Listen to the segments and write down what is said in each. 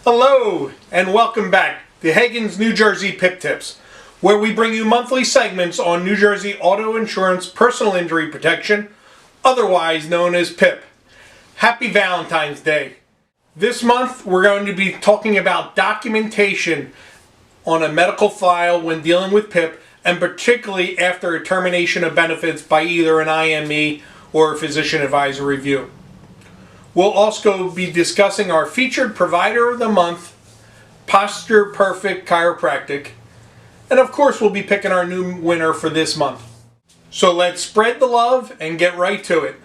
Hello and welcome back to Hagan's New Jersey PIP Tips, where we bring you monthly segments on New Jersey auto insurance personal injury protection, otherwise known as PIP. Happy Valentine's Day. This month we're going to be talking about documentation on a medical file when dealing with PIP, and particularly after a termination of benefits by either an IME or a physician advisor review. We'll also be discussing our featured provider of the month, Posture Perfect Chiropractic, and of course we'll be picking our new winner for this month. So let's spread the love and get right to it.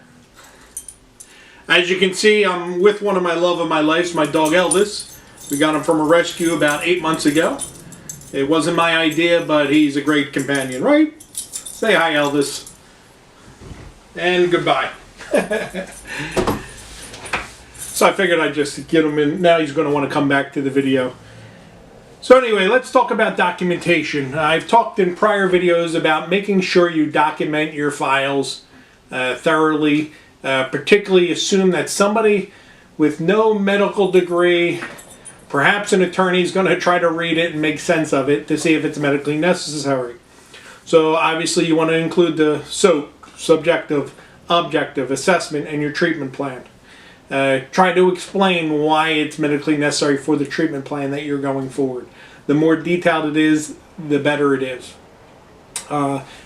As you can see, I'm with one of my love of my life, my dog Elvis. We got him from a rescue about 8 months ago. It wasn't my idea, but he's a great companion, right? Say hi, Elvis. And goodbye. So I figured I'd just get him in. Now he's going to want to come back to the video. So anyway, let's talk about documentation. I've talked in prior videos about making sure you document your files thoroughly. Particularly assume that somebody with no medical degree, perhaps an attorney, is going to try to read it and make sense of it to see if it's medically necessary. So obviously you want to include the subjective, objective assessment and your treatment plan. Try to explain why it's medically necessary for the treatment plan that you're going forward. The more detailed it is, the better it is.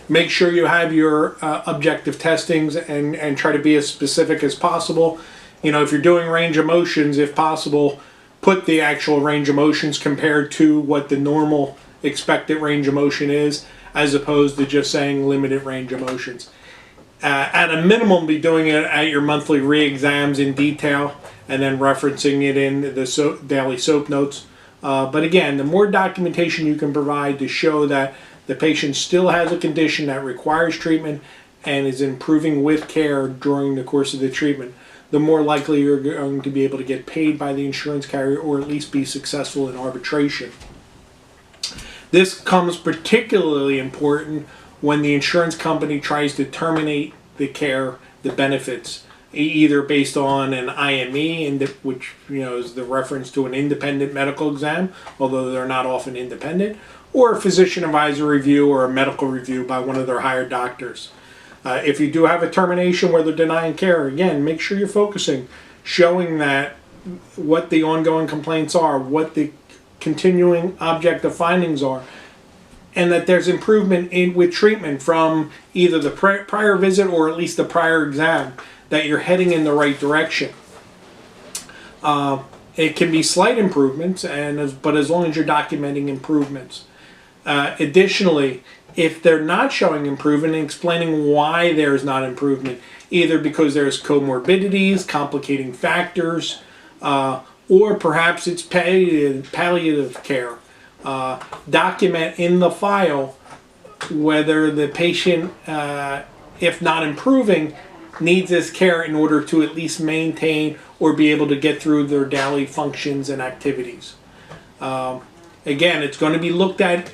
Make sure you have your objective testings and try to be as specific as possible. You know, if you're doing range of motions, if possible, put the actual range of motions compared to what the normal expected range of motion is, as opposed to just saying limited range of motions. At a minimum, be doing it at your monthly re-exams in detail and then referencing it in the daily SOAP notes. But again, the more documentation you can provide to show that the patient still has a condition that requires treatment and is improving with care during the course of the treatment, the more likely you're going to be able to get paid by the insurance carrier or at least be successful in arbitration. This comes particularly important when the insurance company tries to terminate the care, the benefits, either based on an IME, which is the reference to an independent medical exam, although they're not often independent, or a physician advisor review or a medical review by one of their hired doctors. If you do have a termination where they're denying care, again, make sure you're focusing, showing that what the ongoing complaints are, what the continuing objective findings are, and that there's improvement with treatment from either the prior visit or at least the prior exam, that you're heading in the right direction. It can be slight improvements, but as long as you're documenting improvements. Additionally, if they're not showing improvement, explaining why there's not improvement, either because there's comorbidities, complicating factors, or perhaps it's palliative care. Document in the file whether the patient, if not improving, needs this care in order to at least maintain or be able to get through their daily functions and activities. Again, it's going to be looked at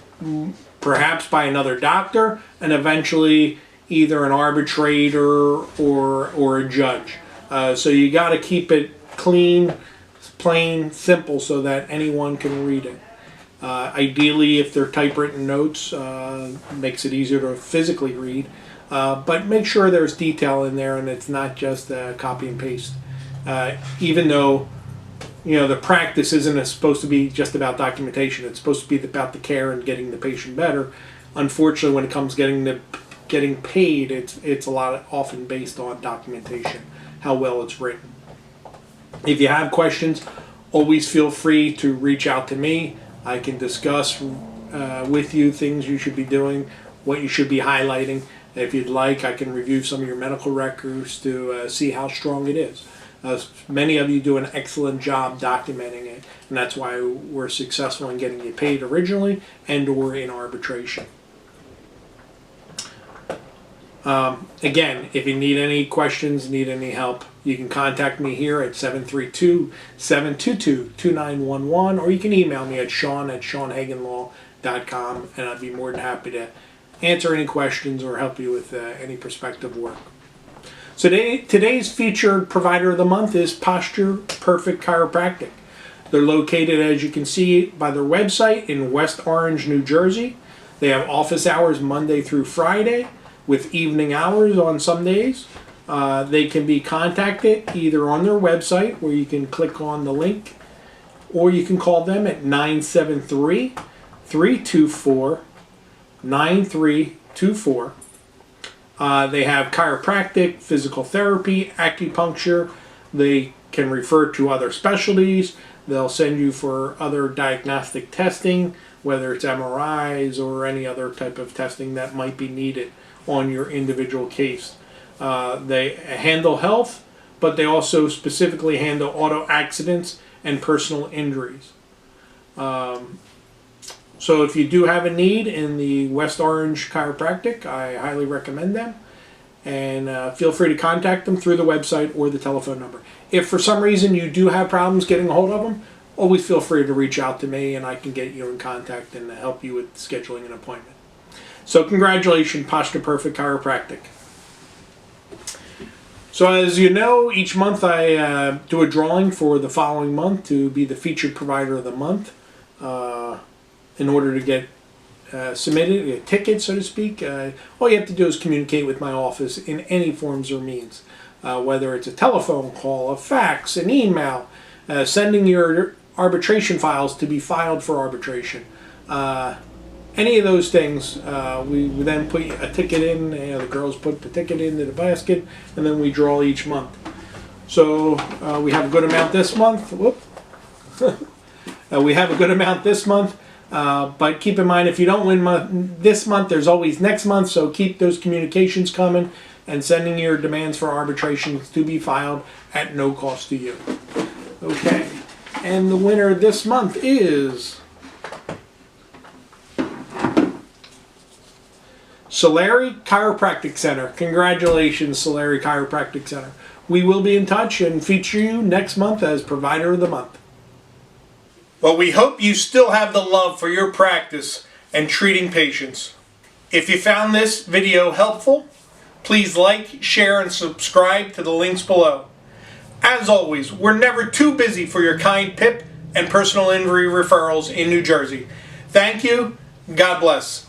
perhaps by another doctor and eventually either an arbitrator or a judge. So you got to keep it clean, plain, simple so that anyone can read it. Ideally, if they're typewritten notes, makes it easier to physically read. But make sure there's detail in there and it's not just copy and paste. Even though the practice isn't supposed to be just about documentation. It's supposed to be about the care and getting the patient better. Unfortunately, when it comes getting paid, it's often based on documentation, how well it's written. If you have questions, always feel free to reach out to me. I can discuss with you things you should be doing, what you should be highlighting. If you'd like, I can review some of your medical records to see how strong it is. Many of you do an excellent job documenting it, and that's why we're successful in getting you paid originally and or in arbitration. Again, if you need any questions, need any help, you can contact me here at 732-722-2911, or you can email me at sean@seanhaganlaw.com, and I'd be more than happy to answer any questions or help you with any prospective work. So today's featured provider of the month is Posture Perfect Chiropractic. They're located, as you can see by their website, in West Orange, New Jersey. They have office hours Monday through Friday with evening hours on some days. They can be contacted either on their website, where you can click on the link, or you can call them at 973-324-9324. They have chiropractic, physical therapy, acupuncture. They can refer to other specialties. They'll send you for other diagnostic testing, whether it's MRIs or any other type of testing that might be needed on your individual case. They handle health, but they also specifically handle auto accidents and personal injuries. So if you do have a need in the West Orange Chiropractic, I highly recommend them. And feel free to contact them through the website or the telephone number. If for some reason you do have problems getting a hold of them, always feel free to reach out to me and I can get you in contact and help you with scheduling an appointment. So congratulations, Posture Perfect Chiropractic. So as you know, each month I do a drawing for the following month to be the featured provider of the month. In order to get submitted, a ticket, so to speak, all you have to do is communicate with my office in any forms or means. Whether it's a telephone call, a fax, an email, sending your arbitration files to be filed for arbitration. Any of those things, we then put a ticket in, the girls put the ticket into the basket, and then we draw each month. So we have a good amount this month. Whoop. We have a good amount this month, but keep in mind, if you don't win this month, there's always next month, so keep those communications coming and sending your demands for arbitration to be filed at no cost to you. Okay, and the winner this month is Solari Chiropractic Center. Congratulations, Solari Chiropractic Center. We will be in touch and feature you next month as Provider of the Month. Well, we hope you still have the love for your practice and treating patients. If you found this video helpful, please like, share, and subscribe to the links below. As always, we're never too busy for your kind PIP and personal injury referrals in New Jersey. Thank you. God bless.